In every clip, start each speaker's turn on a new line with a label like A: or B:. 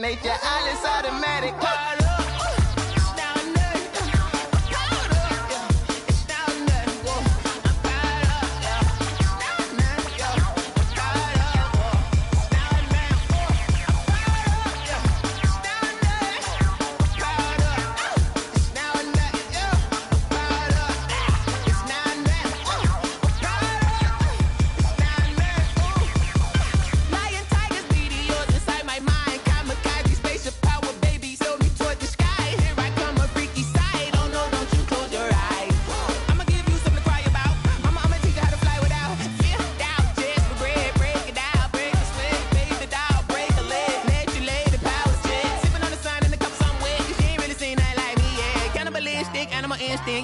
A: second nature, all is automatic.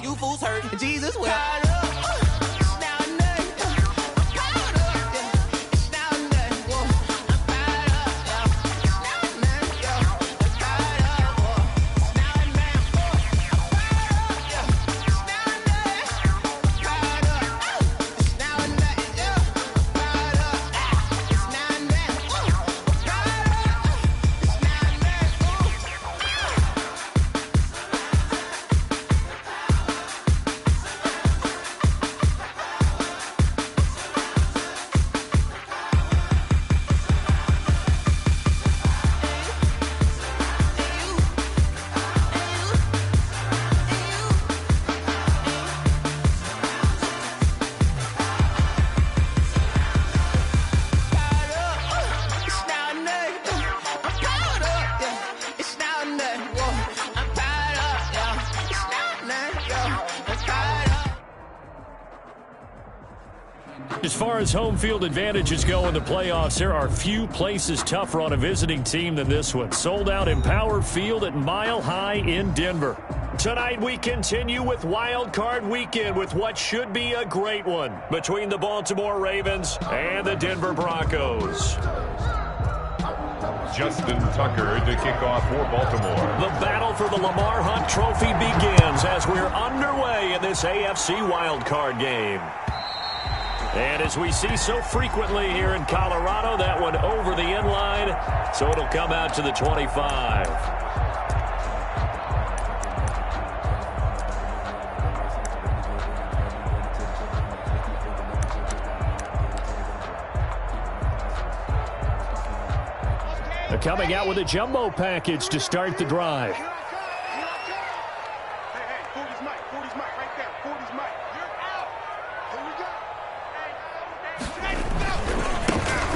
A: You fools hurt. Jesus will.
B: As far as home field advantages go in the playoffs, there are few places tougher on a visiting team than this one. Sold out Empower Field at Mile High in Denver. Tonight we continue with Wild Card Weekend with what should be a great one between the Baltimore Ravens and the Denver Broncos.
C: Justin Tucker to kick off for Baltimore.
B: The battle for the Lamar Hunt Trophy begins as we're underway in this AFC Wild Card game. And as we see so frequently here in Colorado, that one over the end line, so it'll come out to the 25. They're coming out with a jumbo package to start the drive.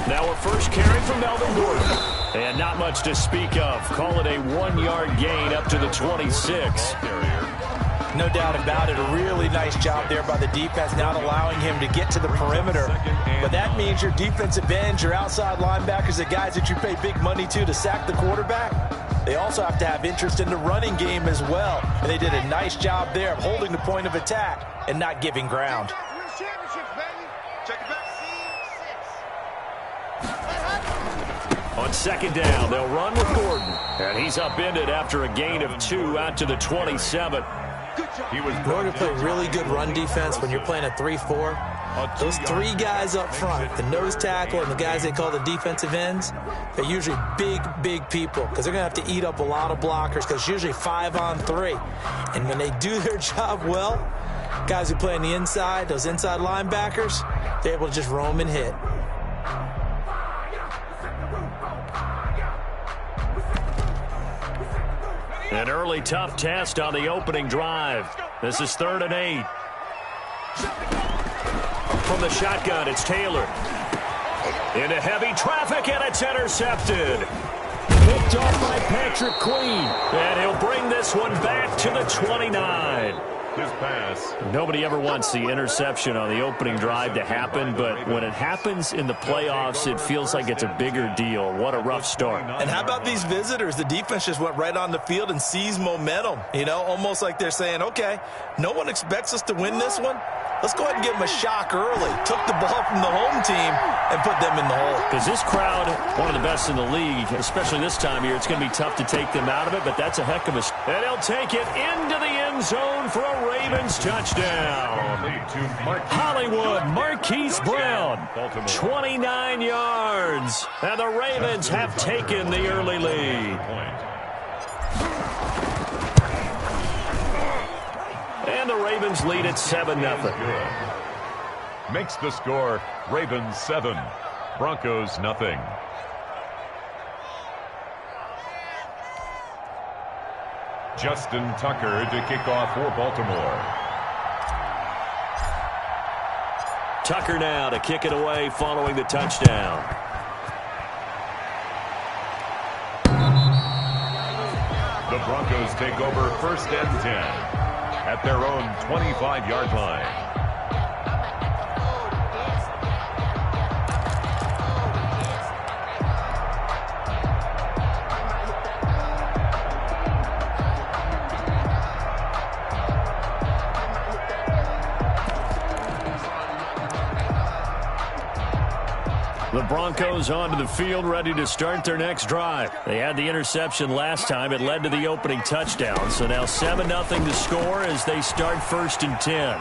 B: Now a first carry from Melvin Gordon. And not much to speak of. Call it a 1-yard gain up to the 26.
D: No doubt about it. A really nice job there by the defense, not allowing him to get to the perimeter. But that means your defensive ends, your outside linebackers, the guys that you pay big money to sack the quarterback, they also have to have interest in the running game as well. And they did a nice job there of holding the point of attack and not giving ground.
B: On second down, they'll run with Gordon. And he's upended after a gain of 2 out to the 27.
D: In order to play really good run defense when you're playing a 3-4, those three guys up front, the nose tackle and the guys they call the defensive ends, they're usually big people because they're going to have to eat up a lot of blockers because it's usually 5-on-3. And when they do their job well, guys who play on the inside, those inside linebackers, they're able to just roam and hit.
B: An early tough test on the opening drive. This is 3rd and 8. From the shotgun, it's Taylor. Into heavy traffic, and it's intercepted. Picked off by Patrick Queen. And he'll bring this one back to the 29.
C: This pass.
B: Nobody ever wants the interception on the opening drive to happen, but when it happens in the playoffs, it feels like it's a bigger deal. What a rough start.
D: And how about these visitors? The defense just went right on the field and seized momentum. You know, almost like they're saying, okay, no one expects us to win this one. let's go ahead and give them a shock early. Took the ball from the home team and put them in the hole.
B: Because this crowd, one of the best in the league, especially this time of year, it's going to be tough to take them out of it, but that's a heck of a... And he'll take it into the end zone for a Ravens touchdown. Hollywood Marquise Brown, 29 yards. And the Ravens have taken the early lead. And the Ravens lead at 7-0.
C: Makes the score Ravens 7, Broncos nothing. Justin Tucker to kick off for Baltimore.
B: Tucker now to kick it away following the touchdown.
C: The Broncos take over 1st and 10 at their own 25-yard line.
B: The Broncos onto the field, ready to start their next drive. They had the interception last time. It led to the opening touchdown. So now 7-0 to score as they start 1st and 10.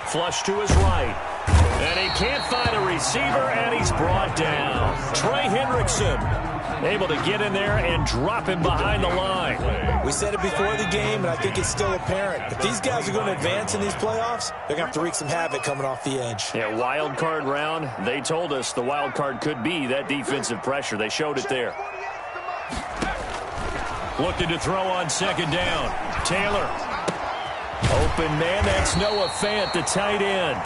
B: Flush to his right. And he can't find a receiver, and he's brought down. Trey Hendrickson able to get in there and drop him behind the line.
D: We said it before the game, and I think it's still apparent. If these guys are going to advance in these playoffs, they're going to have to wreak some havoc coming off the edge.
B: Yeah, wild card round. They told us the wild card could be that defensive pressure. They showed it there. Looking to throw on 2nd down. Taylor. Open man, that's Noah Fant, the tight end.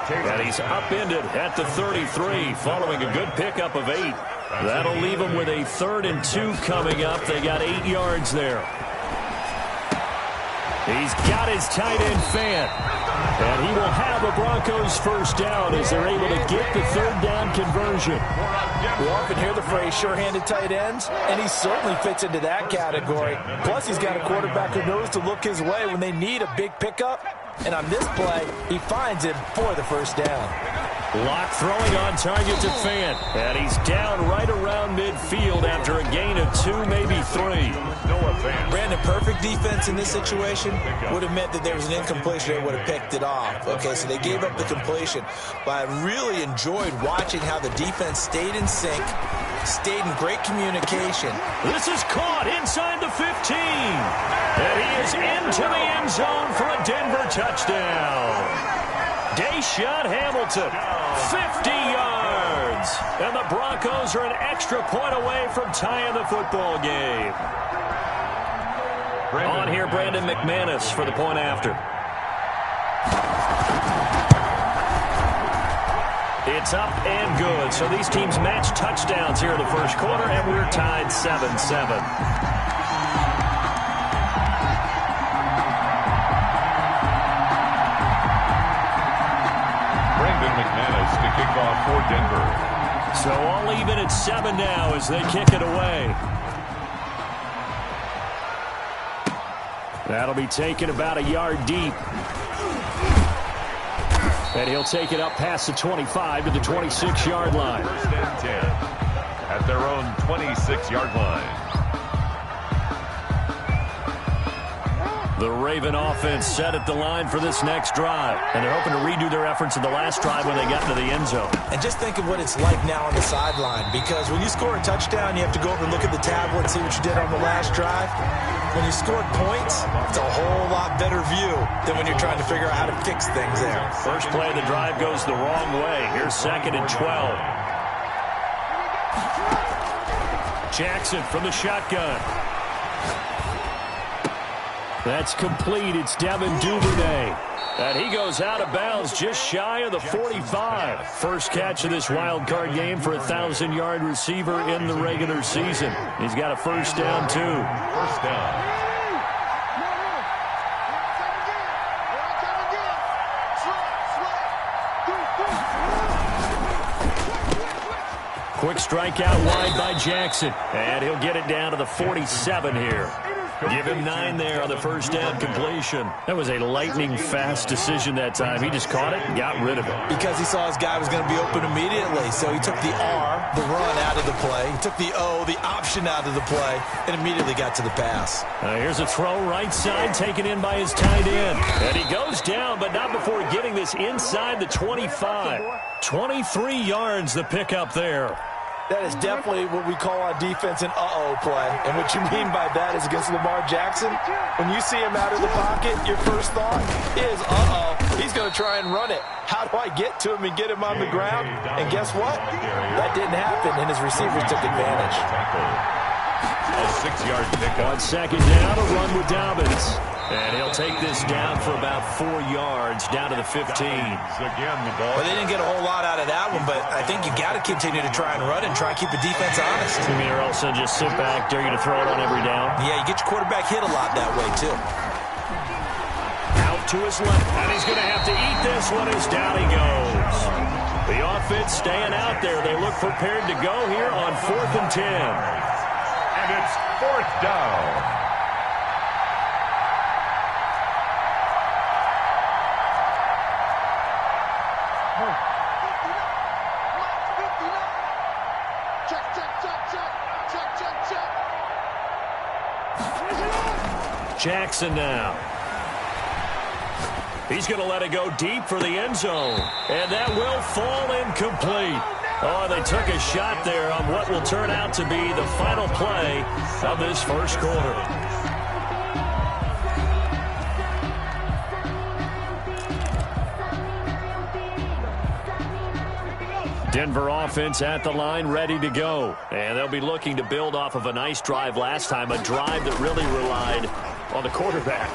B: And he's upended at the 33 following a good pickup of 8. That'll leave them with a 3rd and 2 coming up. They got 8 yards there. He's got his tight end Fant. And he will have a Broncos 1st down as they're able to get the 3rd down conversion.
D: We often hear the phrase sure-handed tight ends, and he certainly fits into that category. Plus, he's got a quarterback who knows to look his way when they need a big pickup. And on this play, he finds him for the 1st down.
B: Lock throwing on target to Fant. And he's down right around midfield after a gain of 2, maybe 3.
D: Brandon, perfect defense in this situation would have meant that there was an incompletion. They would have picked it off. Okay, so they gave up the completion. But I really enjoyed watching how the defense stayed in sync, stayed in great communication.
B: This is caught inside the 15. And he is into the end zone for a Denver touchdown. Deshaun Hamilton, 50 yards. And the Broncos are an extra point away from tying the football game. On here, Brandon McManus for the point after. It's up and good. So these teams match touchdowns here in the 1st quarter, and we're tied 7-7.
C: McManus to kick off for Denver.
B: So all even at 7 now as they kick it away. That'll be taken about a yard deep. And he'll take it up past the 25 to the 26-yard line.
C: 1st and 10 at their own 26-yard line.
B: The Raven offense set at the line for this next drive. And they're hoping to redo their efforts in the last drive when they got into the end zone.
D: And just think of what it's like now on the sideline. Because when you score a touchdown, you have to go over and look at the tablet and see what you did on the last drive. When you scored points, it's a whole lot better view than when you're trying to figure out how to fix things there.
B: First play of the drive goes the wrong way. Here's 2nd and 12. Jackson from the shotgun. That's complete. It's Devin Duvernay. And he goes out of bounds just shy of the 45. First catch of this wild card game for a 1,000-yard receiver in the regular season. He's got a 1st down, too.
C: 1st down.
B: Quick strike out wide by Jackson. And he'll get it down to the 47 here. Give him 9 there on the first down completion. That was a lightning-fast decision that time. He just caught it and got rid of it.
D: Because he saw his guy was going to be open immediately. So he took the R, the run, out of the play. He took the O, the option, out of the play, and immediately got to the pass.
B: Here's a throw right side, taken in by his tight end. And he goes down, but not before getting this inside the 25. 23 yards the pickup there.
D: That is definitely what we call on defense an uh-oh play. And what you mean by that is against Lamar Jackson, when you see him out of the pocket, your first thought is, uh-oh, he's going to try and run it. How do I get to him and get him on the ground? And guess what? That didn't happen, and his receivers took advantage.
C: A 6-yard pickup.
B: On second down, a run with Dobbins. And he'll take this down for about 4 yards, down to the 15.
C: Again, the ball.
D: Well, they didn't get a whole lot out of that one, but I think you got to continue to try and run and try and keep the defense honest.
B: You mean, or else just sit back, dare you to throw it on every down?
D: Yeah, you get your quarterback hit a lot that way, too.
B: Out to his left, and he's going to have to eat this one as down he goes. The offense staying out there. They look prepared to go here on 4th and 10.
C: And it's 4th down.
B: Jackson now. He's going to let it go deep for the end zone. And that will fall incomplete. Oh, they took a shot there on what will turn out to be the final play of this first quarter. Denver offense at the line, ready to go. And they'll be looking to build off of a nice drive last time, a drive that really relied on the quarterback.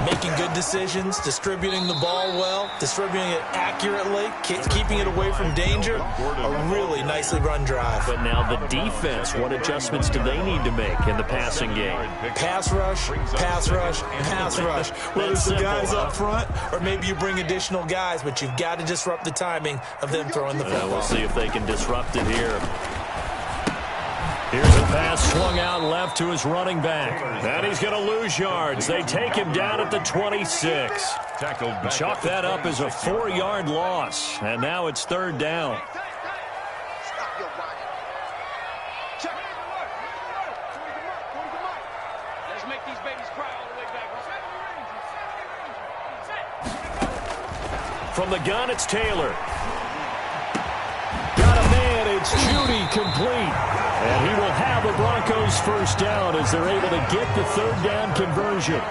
D: Making good decisions, distributing the ball well, distributing it accurately, keeping it away from danger. A really nicely run drive.
B: But now the defense, what adjustments do they need to make in the passing game?
D: Pass rush, pass rush, pass rush. Whether it's the guys up front or maybe you bring additional guys, but you've got to disrupt the timing of them throwing the football.
B: We'll see if they can disrupt it here. Here's a pass swung out left to his running back. And he's going to lose yards. They take him down at the 26. Chalk that up as a 4-yard loss. And now it's 3rd down. From the gun, it's Taylor. Got a man, it's Judy, complete. And he will have a Broncos first down as they're able to get the 3rd down conversion.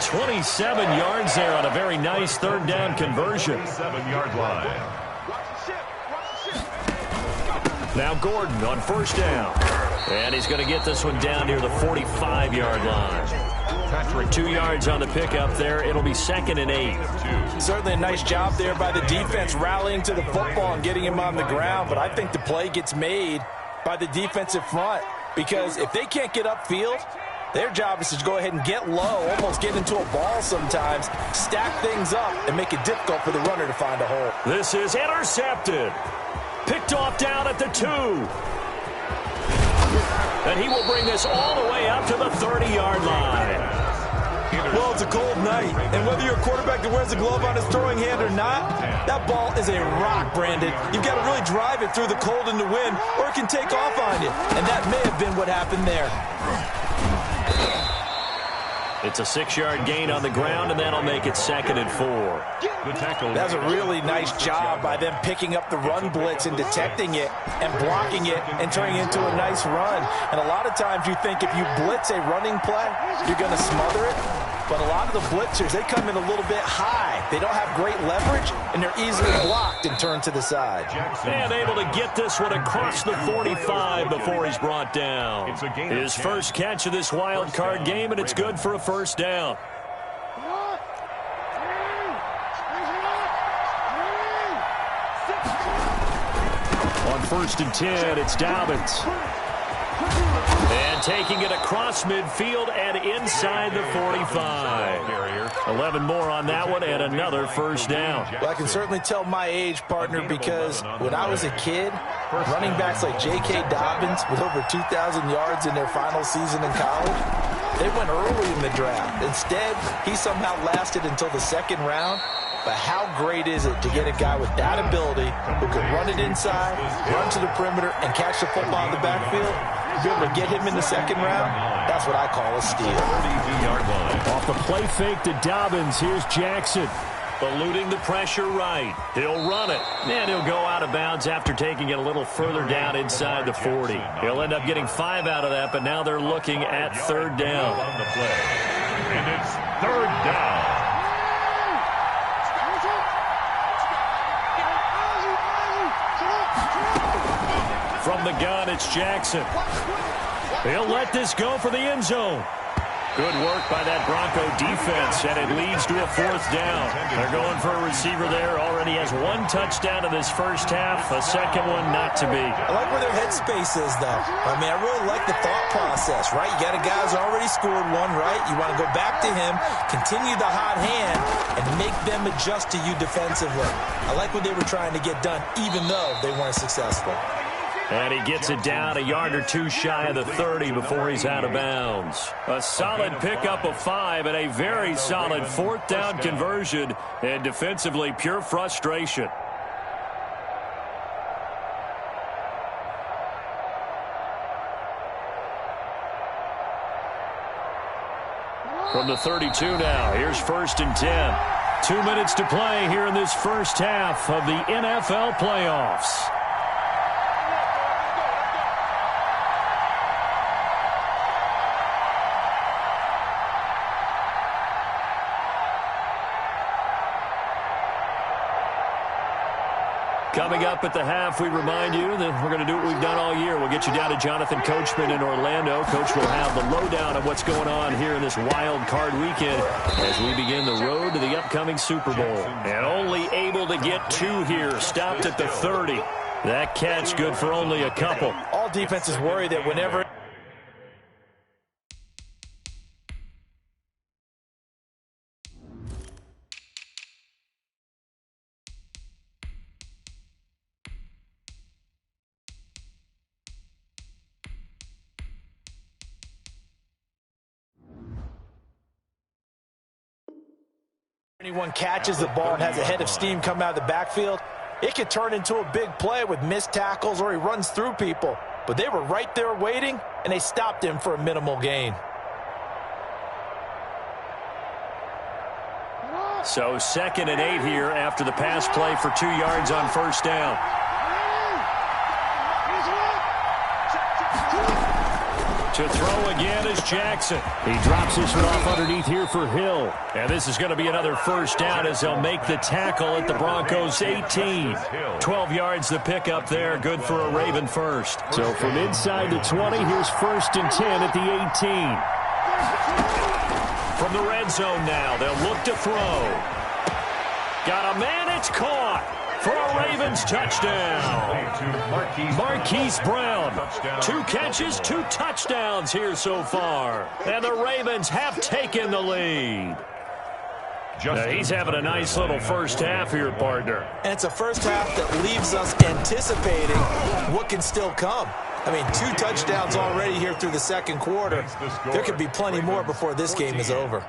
B: 27 yards there on a very nice 3rd down conversion.
C: 7-yard line.
B: Now Gordon on 1st down. And he's going to get this one down near the 45-yard line. Patrick, 2 yards on the pickup there. It'll be 2nd and 8.
D: Certainly a nice job there by the defense rallying to the football and getting him on the ground. But I think the play gets made by the defensive front, because if they can't get upfield, their job is to go ahead and get low, almost get into a ball sometimes, stack things up, and make it difficult for the runner to find a hole.
B: This is intercepted. Picked off down at the 2. And he will bring this all the way up to the 30-yard line.
D: Well, it's a cold night, and whether you're a quarterback that wears a glove on his throwing hand or not, that ball is a rock, Brandon. You've got to really drive it through the cold and the wind, or it can take off on you, and that may have been what happened there.
B: It's a 6-yard gain on the ground, and that'll make it 2nd and 4.
D: That's a really nice job by them picking up the run blitz and detecting it and blocking it and turning it into a nice run. And a lot of times you think if you blitz a running play, you're going to smother it. But a lot of the blitzers, they come in a little bit high. They don't have great leverage, and they're easily blocked and turned to the side.
B: And able to get this one across the 45 before he's brought down. His first catch of this wild card game, and it's good for a first down. On 1st and 10, it's Dobbins. And taking it across midfield and inside the 45. 11 more on that one and another first down.
D: Well, I can certainly tell my age, partner, because when I was a kid, running backs like J.K. Dobbins with over 2,000 yards in their final season in college, They went early in the draft. Instead, he somehow lasted until the second round. But how great is it to get a guy with that ability who can run it inside, run to the perimeter, and catch the football in the backfield? Be able to get him in the second round, that's what I call a steal.
C: 32-yard line.
B: Off the play fake to Dobbins, here's Jackson. Eluding the pressure right. He'll run it. And he'll go out of bounds after taking it a little further down inside the 40. He'll end up getting 5 out of that, but now they're looking at third down.
C: On the play. And it's third down.
B: From the gun, it's Jackson. He'll let this go for the end zone. Good work by that Bronco defense, and it leads to a fourth down. They're going for a receiver there. Already has 1 touchdown in this first half. A second one not to be.
D: I like where their headspace is, though. I mean, I really like the thought process, right? You got a guy who's already scored one, right? You want to go back to him, continue the hot hand, and make them adjust to you defensively. I like what they were trying to get done, even though they weren't successful.
B: And he gets it down a yard or 2 shy of the 30 before he's out of bounds. A solid pickup of 5 and a very solid 4th down conversion. And defensively, pure frustration. From the 32 now, here's 1st and 10. 2 minutes to play here in this first half of the NFL playoffs. Coming up at the half, we remind you that we're going to do what we've done all year. We'll get you down to Jonathan Coachman in Orlando. Coach will have the lowdown of what's going on here in this wild card weekend as we begin the road to the upcoming Super Bowl. And only able to get 2 here, stopped at the 30. That catch good for only a couple.
D: All defenses worry that whenever anyone catches the ball and has a head of steam come out of the backfield, it could turn into a big play with missed tackles or he runs through people. But they were right there waiting, and they stopped him for a minimal gain.
B: So 2nd and 8 here after the pass play for 2 yards on first down. To throw again is Jackson. He drops this one off underneath here for Hill. And this is going to be another first down as they'll make the tackle at the Broncos 18. 12 yards the pickup there. Good for a Raven first. So from inside the 20, here's 1st and 10 at the 18. From the red zone now, they'll look to throw. Got a man, it's caught. For a Ravens touchdown. Marquise Brown. 2 catches, 2 touchdowns here so far. And the Ravens have taken the lead. Now, he's having a nice little first half here, partner.
D: And it's a first half that leaves us anticipating what can still come. I mean, 2 touchdowns already here through the second quarter. There could be plenty more before this game is over.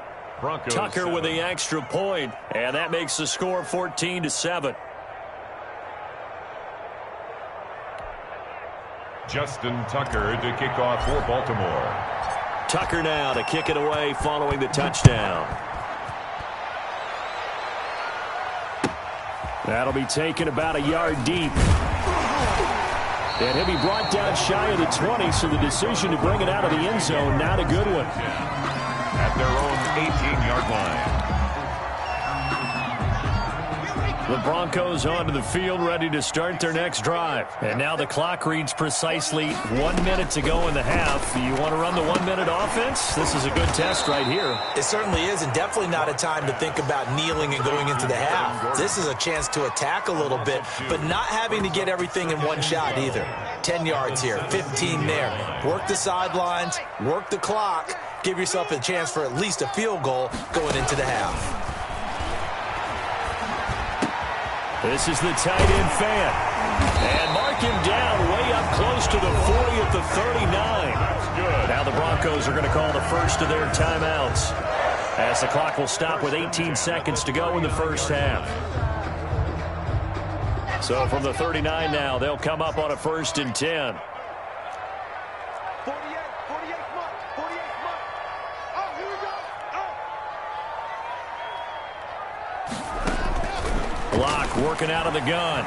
B: Tucker with the extra point, and that makes the score 14-7.
C: Justin Tucker to kick off for Baltimore.
B: Tucker now to kick it away following the touchdown. That'll be taken about a yard deep. And he'll be brought down shy of the 20, so the decision to bring it out of the end zone, not a good one.
C: At their own 18-yard line.
B: The Broncos onto the field, ready to start their next drive. And now the clock reads precisely 1 minute to go in the half. You want to run the 1 minute offense? This is a good test right here.
D: It certainly is, and definitely not a time to think about kneeling and going into the half. This is a chance to attack a little bit, but not having to get everything in one shot either. 10 yards here, 15 there. Work the sidelines, work the clock, give yourself a chance for at least a field goal going into the half.
B: This is the tight end fan. And mark him down way up close to the 40 at the 39. Now the Broncos are going to call the first of their timeouts, as the clock will stop with 18 seconds to go in the first half. So from the 39 now, they'll come up on a 1st and 10. Locke working out of the gun.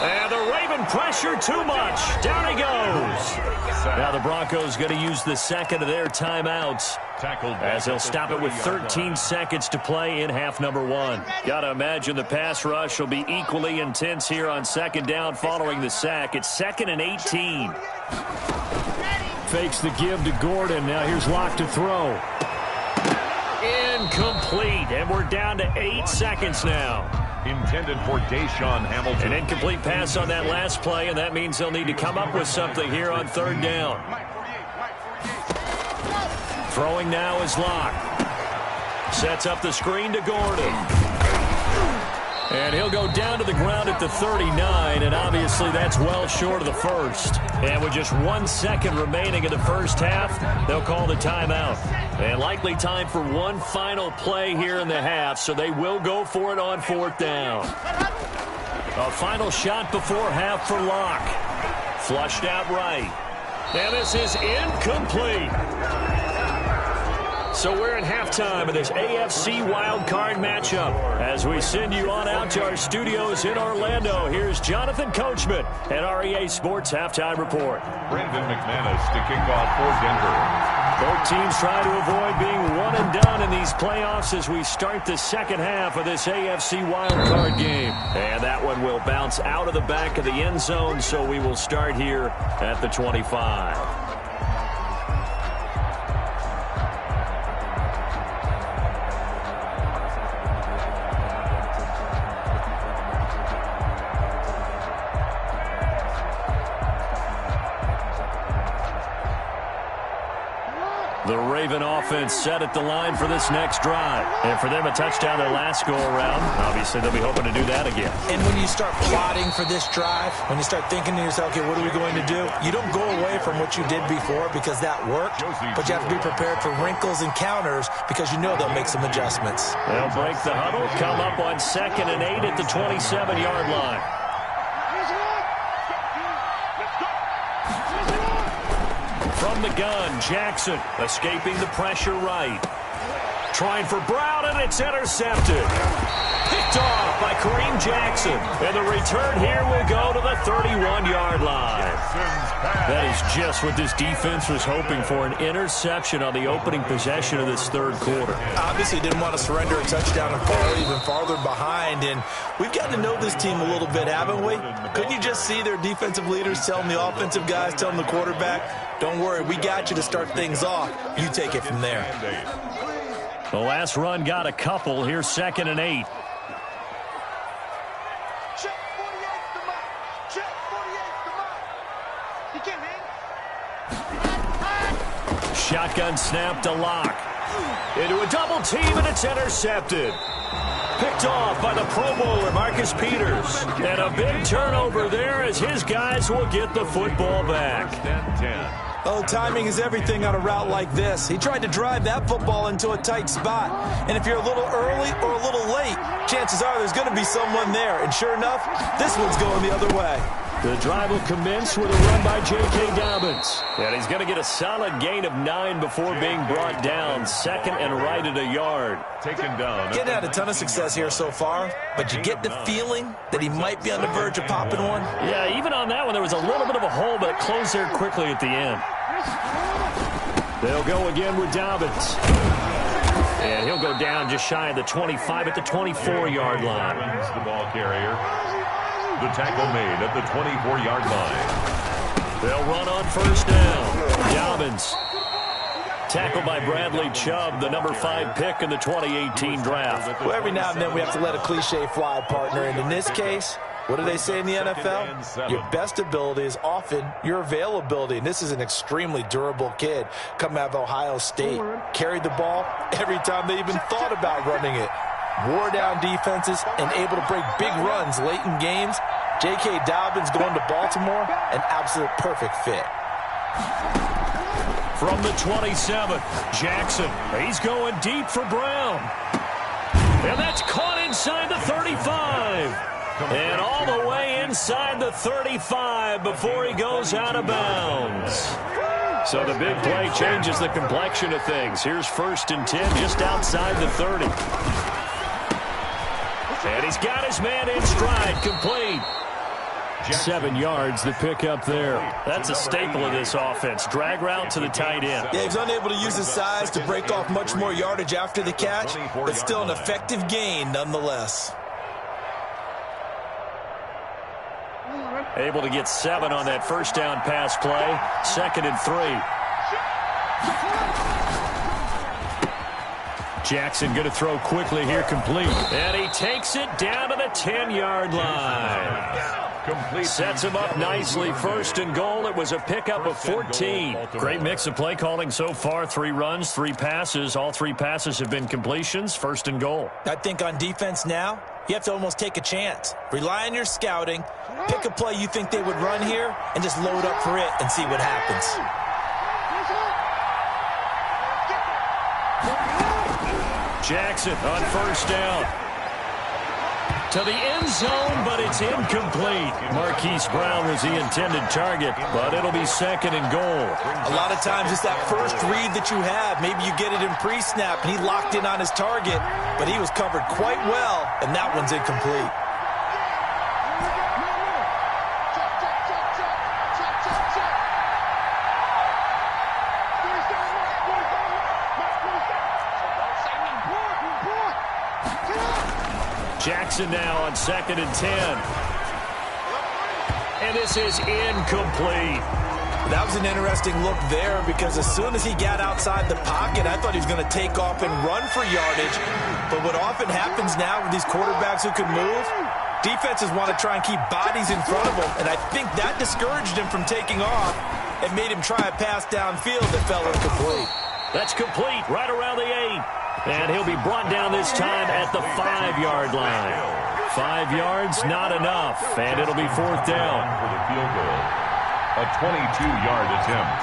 B: And the Raven pressure too much. Down he goes. Now the Broncos going to use the second of their timeouts, as they'll stop it with 13 seconds to play in half number 1. Got to imagine the pass rush will be equally intense here on 2nd down following the sack. It's 2nd and 18. Fakes the give to Gordon. Now here's Locke to throw. Incomplete, and we're down to 8 seconds now.
C: Intended for Deshaun Hamilton.
B: An incomplete pass on that last play, and that means they'll need to come up with something here on 3rd down. Throwing now is Locke. Sets up the screen to Gordon. And he'll go down to the ground at the 39, and obviously that's well short of the first. And with just 1 second remaining in the first half, they'll call the timeout. And likely time for one final play here in the half, so they will go for it on 4th down. A final shot before half for Locke. Flushed out right. And this is incomplete. So we're in halftime of this AFC wildcard matchup. As we send you on out to our studios in Orlando, here's Jonathan Coachman at REA Sports Halftime Report.
C: Brandon McManus to kick off for Denver.
B: Both teams trying to avoid being one and done in these playoffs as we start the second half of this AFC wildcard game. And that one will bounce out of the back of the end zone, so we will start here at the 25. The Raven offense set at the line for this next drive. And for them, a touchdown their last go-around. Obviously, they'll be hoping to do that again.
D: And when you start plotting for this drive, when you start thinking to yourself, okay, what are we going to do? You don't go away from what you did before because that worked, but you have to be prepared for wrinkles and counters because you know they'll make some adjustments.
B: They'll break the huddle, come up on 2nd and 8 at the 27-yard line. From the gun, Jackson escaping the pressure right. Trying for Brown, and it's intercepted. Picked off by Kareem Jackson. And the return here will go to the 31-yard line. That is just what this defense was hoping for, an interception on the opening possession of this third quarter.
D: Obviously didn't want to surrender a touchdown and fall even farther behind. And we've gotten to know this team a little bit, haven't we? Couldn't you just see their defensive leaders telling the offensive guys, telling the quarterback, don't worry, we got you to start things off. You take it from there.
B: The last run got a couple. Here's 2nd and 8. Shotgun snap to Locke. Into a double team, and it's intercepted. Picked off by the Pro Bowler, Marcus Peters. And a big turnover there as his guys will get the football back.
D: Oh, timing is everything on a route like this. He tried to drive that football into a tight spot. And if you're a little early or a little late, chances are there's going to be someone there. And sure enough, this one's going the other way.
B: The drive will commence with a run by J.K. Dobbins. And he's going to get a solid gain of 9 before being brought down. 2nd and right at a yard.
C: Taken down.
D: Getting had a ton of success here so far, but you get the feeling that he might be on the verge of popping one.
B: Yeah, even on that one, there was a little bit of a hole, but it closed there quickly at the end. They'll go again with Dobbins. And he'll go down just shy of the 25 at the 24-yard line.
C: The ball carrier. The tackle made at the 24-yard line.
B: They'll run on 1st down. Dobbins. Tackled by Bradley Chubb, the number 5 pick in the 2018 draft.
D: Well, every now and then we have to let a cliche fly, partner. And in this case, what do they say in the NFL? Your best ability is often your availability. And this is an extremely durable kid coming out of Ohio State. Carried the ball every time they even thought about running it. Wore down defenses and able to break big runs late in games. J.K. Dobbins going to Baltimore, an absolute perfect fit.
B: From the 27, Jackson. He's going deep for Brown. And that's caught inside the 35. And all the way inside the 35 before he goes out of bounds. So the big play changes the complexion of things. Here's 1st and 10 just outside the 30. And he's got his man in stride, complete. 7 yards, the pickup there. That's a staple of this offense. Drag route to the tight end.
D: Yeah, he's unable to use his size to break off much more yardage after the catch, but still an effective gain nonetheless.
B: Able to get 7 on that first down pass play. 2nd and 3. Jackson going to throw quickly here, complete. And he takes it down to the 10-yard line. Sets him up nicely. 1st and goal. It was a pickup of 14. Great mix of play calling so far. 3 runs, 3 passes. All 3 passes have been completions. 1st and goal.
D: I think on defense now, you have to almost take a chance. Rely on your scouting. Pick a play you think they would run here and just load up for it and see what happens.
B: Jackson on 1st down. To the end zone, but it's incomplete. Marquise Brown was the intended target, but it'll be 2nd and goal.
D: A lot of times it's that first read that you have. Maybe you get it in pre-snap, and he locked in on his target, but he was covered quite well, and that one's incomplete.
B: Jackson now on 2nd and 10. And this is incomplete.
D: That was an interesting look there because as soon as he got outside the pocket, I thought he was going to take off and run for yardage. But what often happens now with these quarterbacks who can move, defenses want to try and keep bodies in front of them. And I think that discouraged him from taking off and made him try a pass downfield that fell incomplete.
B: That's complete right around the 8. And he'll be brought down this time at the 5-yard line. 5 yards, not enough. And it'll be 4th down.
C: For the field goal. A 22-yard attempt.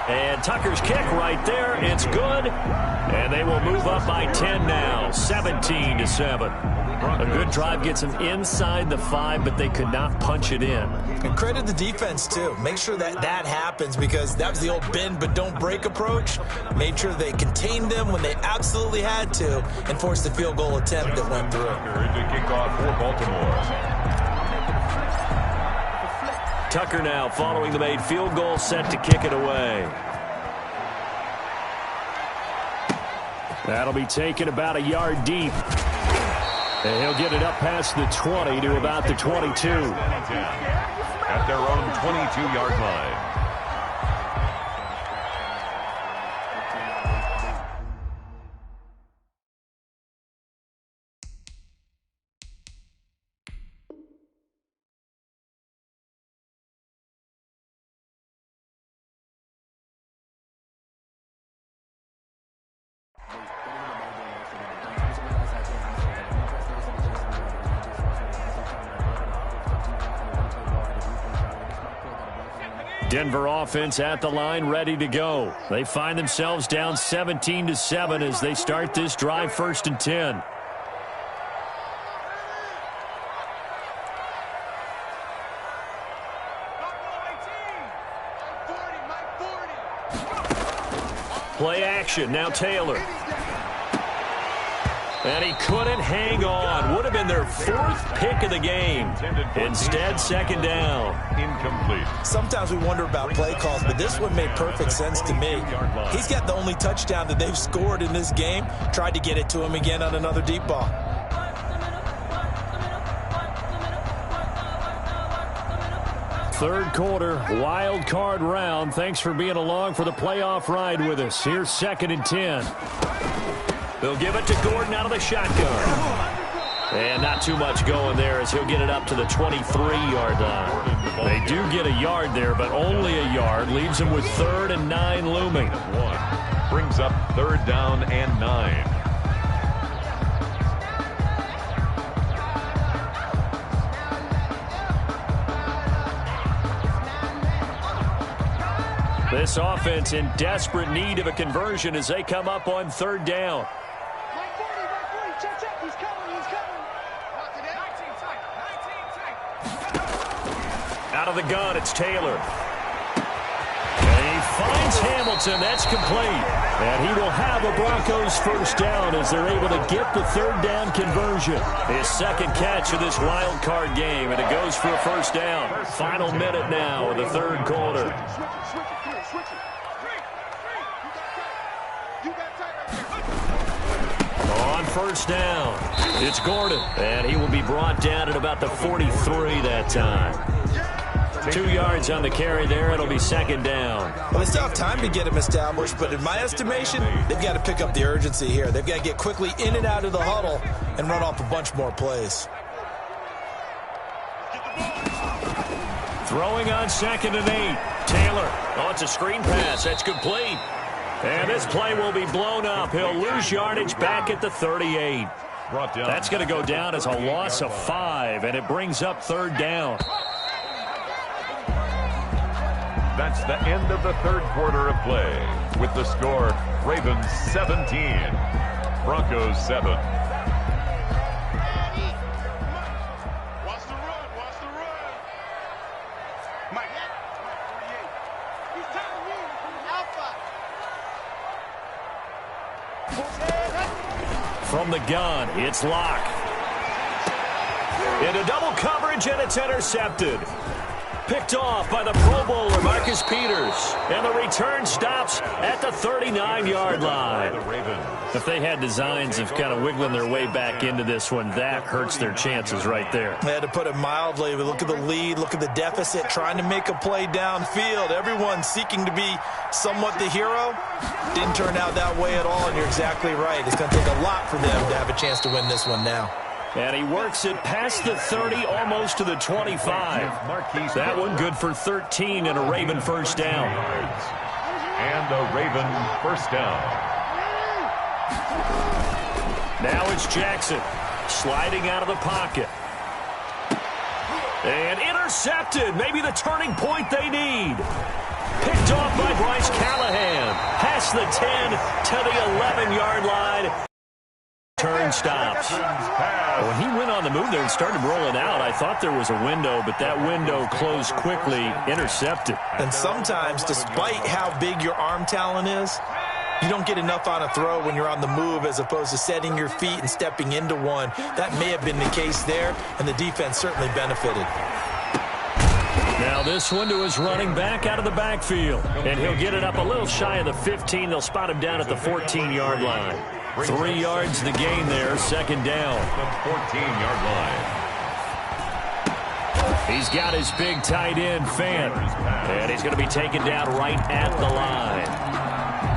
B: And Tucker's kick right there. It's good. And they will move up by 10 now. 17-7. A good drive gets them inside the 5, but they could not punch it in.
D: And credit the defense, too. Make sure that that happens because that was the old bend but don't break approach. Made sure they contained them when they absolutely had to and forced the field goal attempt that went through.
C: To kick off for Baltimore.
B: Tucker now following the made field goal, set to kick it away. That'll be taken about a yard deep. And he'll get it up past the 20 to about the 22.
C: At their own 22-yard line.
B: Denver offense at the line, ready to go. They find themselves down 17-7 as they start this drive, 1st and 10. Play action, now Taylor. And he couldn't hang on. Would have been their 4th pick of the game. Instead, 2nd down.
C: Incomplete.
D: Sometimes we wonder about play calls, but this one made perfect sense to me. He's got the only touchdown that they've scored in this game. Tried to get it to him again on another deep ball.
B: Third quarter, wild card round. Thanks for being along for the playoff ride with us. Here's 2nd and 10. They'll give it to Gordon out of the shotgun. And not too much going there as he'll get it up to the 23-yard line. They do get a yard there, but only a yard. Leaves them with 3rd and 9 looming.
C: Brings up 3rd down and 9.
B: This offense in desperate need of a conversion as they come up on third down. Out of the gun, it's Taylor. And he finds Hamilton. That's complete. And he will have a Broncos first down as they're able to get the third down conversion. His second catch of this wild card game, and it goes for a first down. Final minute now of the third quarter. On first down, it's Gordon. And he will be brought down at about the 43 that time. 2 yards on the carry there. It'll be second down.
D: Well, they still have time to get him established, but in my estimation, they've got to pick up the urgency here. They've got to get quickly in and out of the huddle and run off a bunch more plays.
B: Throwing on 2nd and 8. Taylor. Oh, it's a screen pass. That's complete. And this play will be blown up. He'll lose yardage back at the 38. That's going to go down as a loss of 5, and it brings up third down.
C: That's the end of the third quarter of play. With the score, Ravens 17, Broncos 7.
E: Watch the run, watch the run. Mike, 48. He's telling me Alpha.
B: From the gun, it's Locke. Into double coverage, and it's intercepted. Picked off by the Pro Bowler, Marcus Peters. And the return stops at the 39-yard line. If they had designs of kind of wiggling their way back into this one, that hurts their chances right there.
D: They had to put it mildly. But look at the lead, look at the deficit, trying to make a play downfield. Everyone seeking to be somewhat the hero. Didn't turn out that way at all, and you're exactly right. It's going to take a lot for them to have a chance to win this one now.
B: And he works it past the 30, almost to the 25. That one good for 13 and a Raven first down.
C: And a Raven first down.
B: Now it's Jackson sliding out of the pocket. And intercepted. Maybe the turning point they need. Picked off by Bryce Callahan. Past the 10 to the 11-yard line. Turn stops. When he went on the move there and started rolling out, I thought there was a window, but that window closed quickly, intercepted.
D: And sometimes, despite how big your arm talent is, you don't get enough on a throw when you're on the move as opposed to setting your feet and stepping into one. That may have been the case there, and the defense certainly benefited.
B: Now this one to his running back out of the backfield. And he'll get it up a little shy of the 15. They'll spot him down at the 14-yard line. 3 yards to gain there, second down.
C: 14-yard line.
B: He's got his big tight end, Fant. And he's going to be taken down right at the line.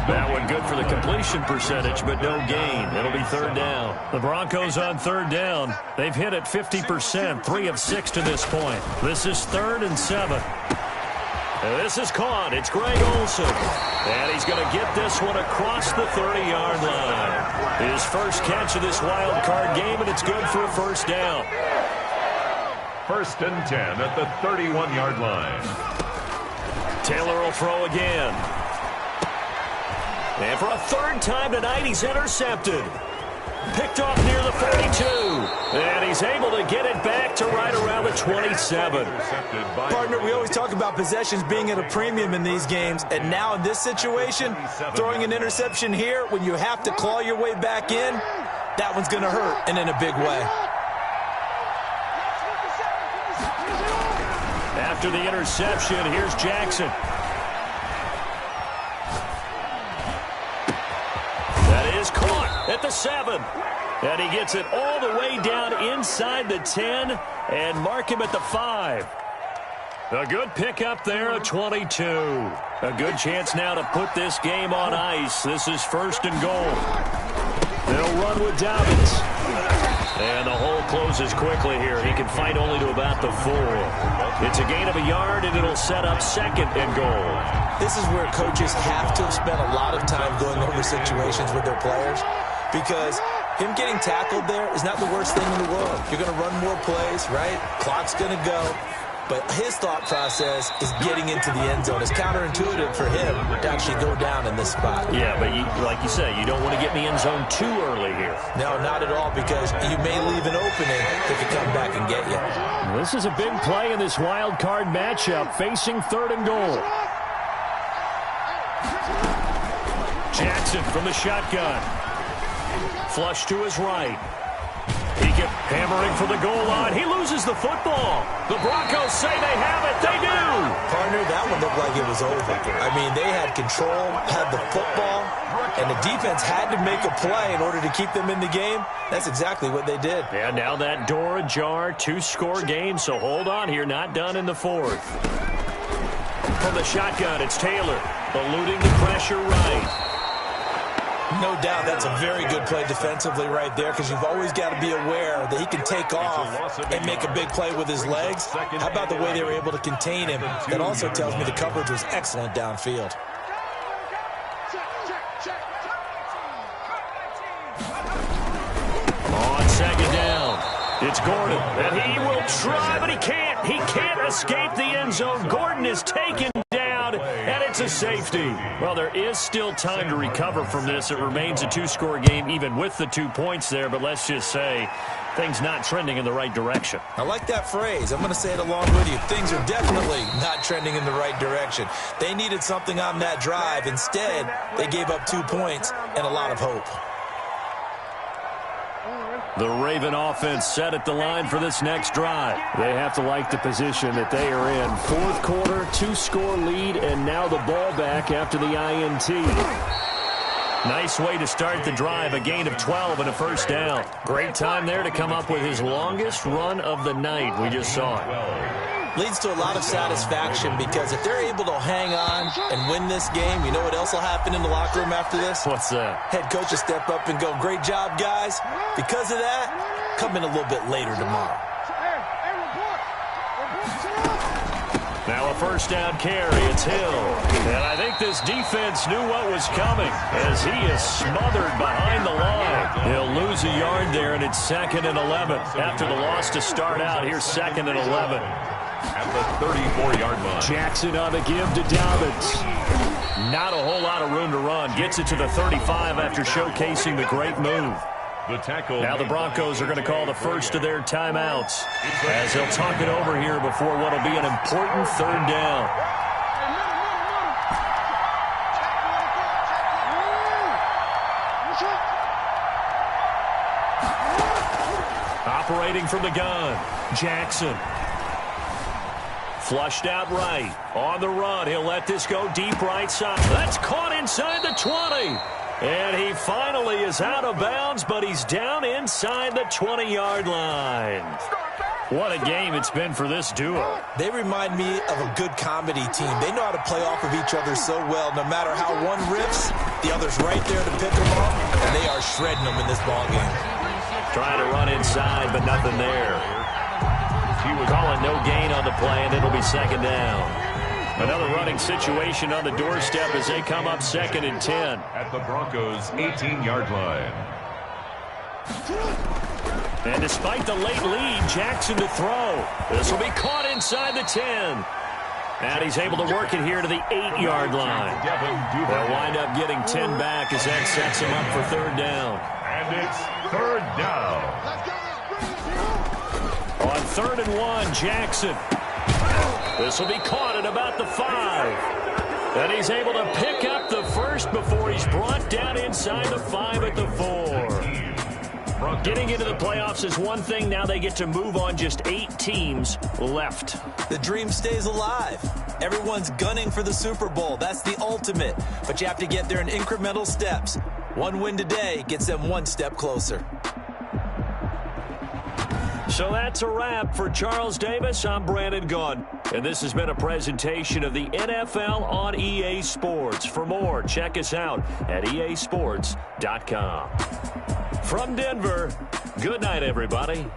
B: That one good for the completion percentage, but no gain. It'll be third down. The Broncos on third down. They've hit it 50%, 3 of 6 to this point. This is 3rd and 7. And this is caught. It's Greg Olsen. And he's going to get this one across the 30-yard line. His first catch of this wild card game, and it's good for a first down.
C: 1st and 10 at the 31-yard line.
B: Taylor will throw again. And for a third time tonight, he's intercepted. Picked off near the 42. And he's able to get it back to right around the 27.
D: Partner, we always talk about possessions being at a premium in these games. And now in this situation, throwing an interception here when you have to claw your way back in, that one's going to hurt, and in a big way.
B: After the interception, here's Jackson. That is caught at the 7. And he gets it all the way down inside the 10 and mark him at the 5. A good pickup there at 22. A good chance now to put this game on ice. This is 1st and goal. They'll run with Dobbins. And the hole closes quickly here. He can fight only to about the 4. It's a gain of a yard, and it'll set up 2nd and goal.
D: This is where coaches have to spend a lot of time going over situations with their players, because him getting tackled there is not the worst thing in the world. You're going to run more plays, right? Clock's going to go. but his thought process is getting into the end zone. It's counterintuitive for him to actually go down in this spot.
B: Yeah, but like you say, you don't want to get in the end zone too early here.
D: No, not at all, because you may leave an opening that could come back and get you.
B: This is a big play in this wild card matchup, facing 3rd and goal. Jackson from the shotgun. Flush to his right. He kept hammering for the goal line. He loses the football. The Broncos say they have it. They do.
D: Partner, that one looked like it was over. I mean, they had control, had the football, and the defense had to make a play in order to keep them in the game. That's exactly what they did.
B: And now that door ajar, 2-score game, so hold on here. Not done in the 4th. From the shotgun, it's Taylor, eluding the pressure right.
D: No doubt that's a very good play defensively right there, because you've always got to be aware that he can take off and make a big play with his legs. How about the way they were able to contain him? That also tells me the coverage was excellent downfield.
B: On 2nd down, it's Gordon, and he will try, but he can't. He can't escape the end zone. Gordon is taken down, and it's a safety. Well, there is still time to recover from this. It remains a 2-score game, even with the 2 points there, but let's just say things not trending in the right direction.
D: I like that phrase. I'm going to say it along with you. Things are definitely not trending in the right direction. They needed something on that drive. Instead, they gave up 2 points and a lot of hope.
B: The Raven offense set at the line for this next drive. They have to like the position that they are in. 4th quarter, 2-score lead, and now the ball back after the INT. Nice way to start the drive, a gain of 12 and a 1st down. Great time there to come up with his longest run of the night. We just saw it.
D: Leads to a lot of satisfaction, because if they're able to hang on and win this game, you know what else will happen in the locker room after this?
B: What's that?
D: Head coach will step up and go, "Great job, guys. Because of that, come in a little bit later tomorrow."
B: Now a 1st down carry. It's Hill. And I think this defense knew what was coming, as he is smothered behind the line. He'll lose a yard there, and it's 2nd and 11. After the loss to start out, here's 2nd and 11.
C: At the 34-yard line.
B: Jackson on the give to Dobbins. Not a whole lot of room to run. Gets it to the 35 after showcasing the great move.
C: The tackle.
B: Now the Broncos are going to call the first of their timeouts, as they'll talk it over here before what will be an important 3rd down. Operating from the gun, Jackson. Flushed out right. On the run, he'll let this go deep right side. That's caught inside the 20. And he finally is out of bounds, but he's down inside the 20-yard line. What a game it's been for this duo.
D: They remind me of a good comedy team. They know how to play off of each other so well. No matter how one rips, the other's right there to pick them up, and they are shredding them in this ballgame.
B: Trying to run inside, but nothing there. He was calling no gain on the play, and it'll be 2nd down. Another running situation on the doorstep as they come up 2nd and 10.
C: At the Broncos' 18-yard line.
B: And despite the late lead, Jackson to throw. This will be caught inside the 10. And he's able to work it here to the 8-yard line. They'll wind up getting 10 back as that sets him up for 3rd down.
C: And it's 3rd down.
B: On 3rd and 1, Jackson. This will be caught at about the 5. And he's able to pick up the first before he's brought down inside the 5 at the 4. Getting into the playoffs is one thing. Now they get to move on. Just 8 teams left.
D: The dream stays alive. Everyone's gunning for the Super Bowl. That's the ultimate. But you have to get there in incremental steps. One win today gets them one step closer.
B: So that's a wrap for Charles Davis. I'm Brandon Gunn. And this has been a presentation of the NFL on EA Sports. For more, check us out at easports.com. From Denver, good night, everybody.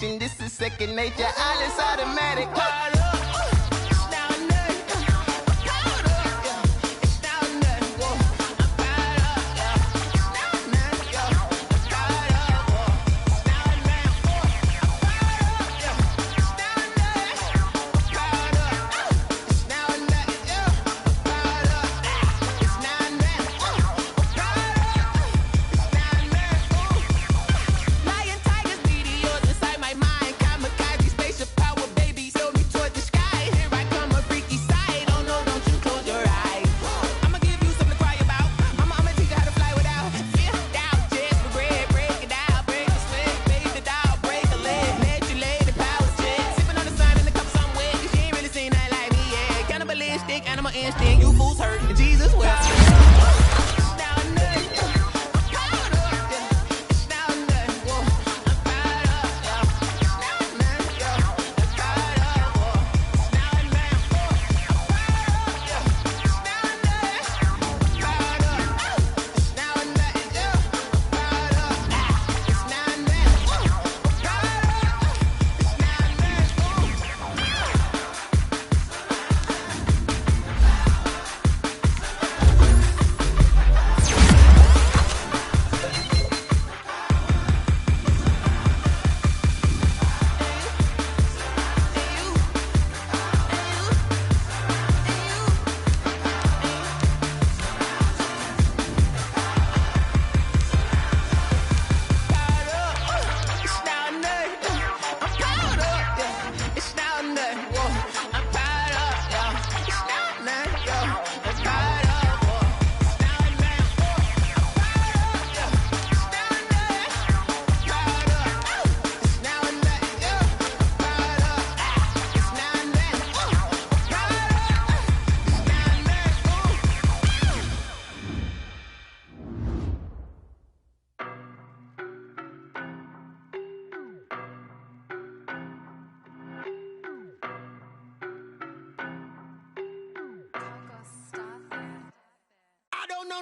A: nation. This is second nature. All is automatic. Animal instinct, you fools hurt. Jesus will.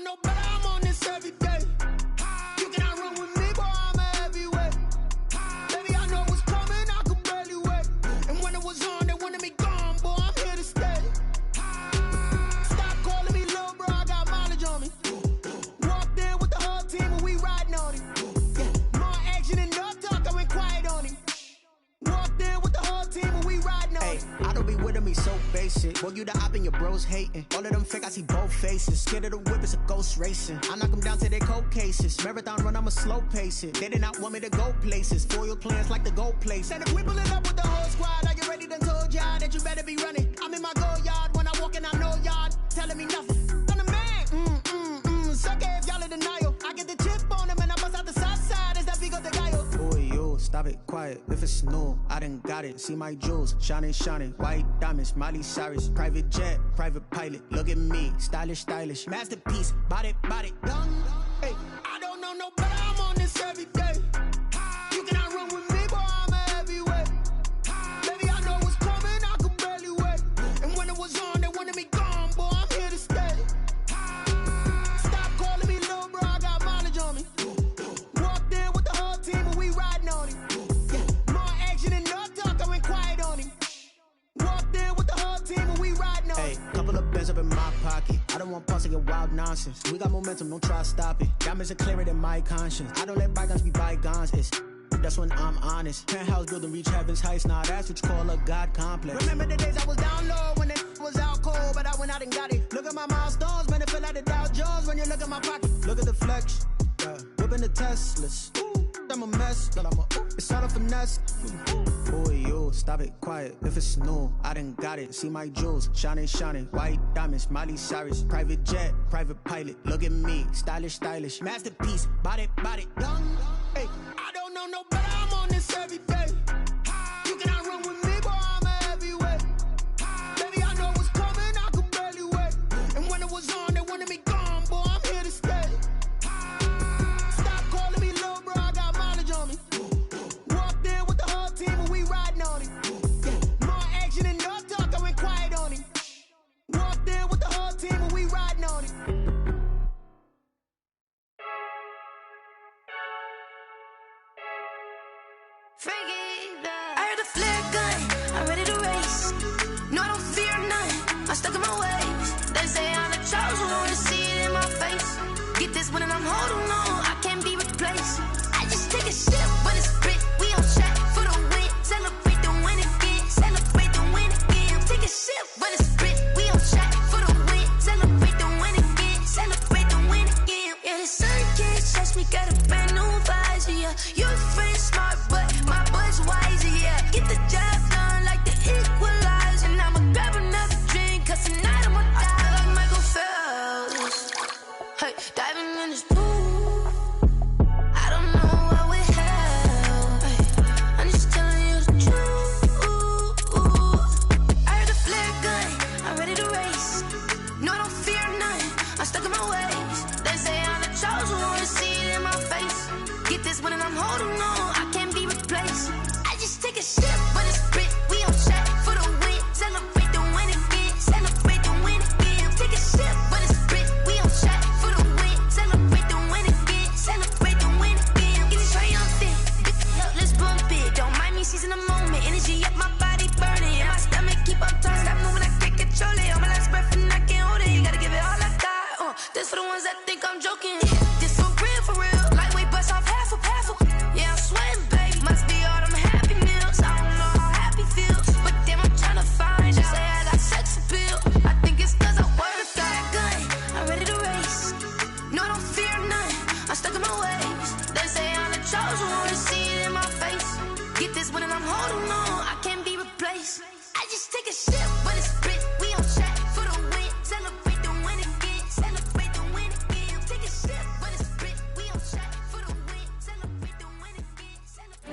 A: No, but I'm on this every day. You cannot run with me, boy, I'm a heavyweight. Baby, I know what's coming, I could barely wait. And when it was on, they wanted me gone, boy, I'm here to stay. Stop calling me little bro, I got mileage on me. Walked in with the whole team and we riding on him. Yeah, more action and no talk, I went quiet on him. Walked in with the whole team and we riding on him.
F: I don't be with me so basic. Boy, you the op and your bros hating. All of them fake, I see both faces. Scared of the whip, it's a ghost racing. I knock them down to their cold cases. Marathon run, I'ma slow pace it. They did not want me to go places. Foil plans like the gold place. And if we pulling up with the whole squad, are you ready? Done told y'all that you better be running. I'm in my go yard when I walk in, I know y'all telling me nothing. I'm the man. Suck it if y'all in denial. I get the chip on them and I bust out the south side. Is that Vigo de Gallo? Boy, yo, stop it, quiet. If it's new, I done got it. See my jewels, shining, shining. White diamonds, Miley Cyrus. Private jet, private pilot. Look at me, stylish, stylish. Masterpiece, body, done.
A: Hey, I don't know no better, I'm on this every day. You cannot run with me, boy, I'm a heavyweight. Baby, I know what's coming, I could barely wait. And when it was on, they wanted me gone, boy, I'm here to stay. Stop calling me little bro, I got mileage on me. Walked in with the whole team and we riding on him. Yeah, more action and no talk, I went quiet on him. Walked in with the whole team and we riding on him.
F: Hey, couple of bands up in my pocket. I don't want pause to get wild nonsense. We got momentum, don't try to stop it. Diamonds are clearer than my conscience. I don't let bygones be bygones. That's when I'm honest. Penthouse building reach heaven's heights. Nah, that's what you call a God complex.
A: Remember the days I was down low when it was out cold, but I went out and got it. Look at my milestones, man, it feel like the Dow Jones when you look at my pocket.
F: Look at the flex, yeah. Whipping the Teslas. I'm a mess, but it's all a finesse. Boy, yo, stop it, quiet. If it's new, I done got it. See my jewels, shining, shining. White diamonds, Miley Cyrus. Private jet, private pilot. Look at me, stylish, stylish. Masterpiece, body, done.
A: Hey, I don't know no better, I'm on this every day. You cannot run with me, boy, I'm a heavyweight. Baby, I know what's coming, I could barely wait. And when it was on, they wanted me gone, boy, I'm here to stay. Stop calling me little bro, I got mileage on me. Walked in with the whole team and we riding on him. Yeah, more action and no talk, I went quiet on him. Walked in with the whole team and we riding on him.
G: Freaky. stuck in my ways. They say I'm the chosen one, see it in my face. Get this one and I'm holding on, I can't be replaced. I just take a sip when it's spit, we on track for the win. Celebrate the win again, celebrate the win again. Take a sip when it's spit, we on track for the win. Celebrate the win again, celebrate the win again. Yeah, the sun can't touch me, got a brand new visor, yeah. Your friend smart, but my boy's wiser, yeah. Get the job done like the equalizer. And I'ma grab another drink, cause tonight I'ma die like Michael Phelps. Hey, diving in this pool, I don't know what we have. Hey, I'm just telling you the truth. I heard the flare gun, I'm ready to race. No, I don't fear none, I'm stuck in my ways. They say I'm the chosen one, see it in my face. Get this one and I'm holding on, I can't be replaced. I just take a sip when it's spit, we on track for the win. Celebrate the win again, celebrate the win again. Take a sip when it's spit, we on track for the win. Celebrate the win again, celebrate the win again. Get it triumphant, let's bump it. Don't mind me seizing the moment, energy up my body burning. And my stomach keep on turning, stop moving, I can't control it. On my last breath and I can't hold it, you gotta give it all I got. This for the ones that think I'm joking. This for real, lightweight bust off half a. Yeah, I'm sweating, baby, must be all them happy meals. I don't know how happy feels, but damn, I'm tryna find out. Say I got sex appeal, I think it's cause I work a gun. I'm ready to race, no, I don't fear none, I'm stuck in my ways. They say I'm the chosen one, see it in my face. Get this one and I'm holding on, I can't be replaced. I just take a sip, but it's spit, we on track for the win. Celebrate the win again, celebrate the win again. Take a sip, but it's spit, we on track for the win. Celebrate the win again, celebrate.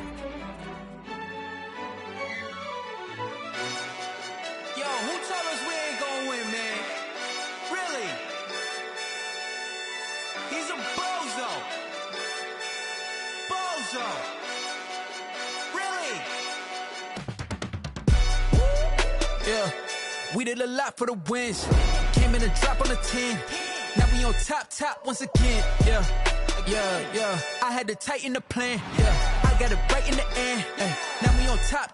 H: Yo, who told us we ain't gonna win, man? Really? He's a bozo. Bozo. Really? Yeah, we did a lot for the wins. Came in a drop on the 10. Now we on top once again. Yeah. I had to tighten the plan. Yeah, I got it right in the end. Now we on top.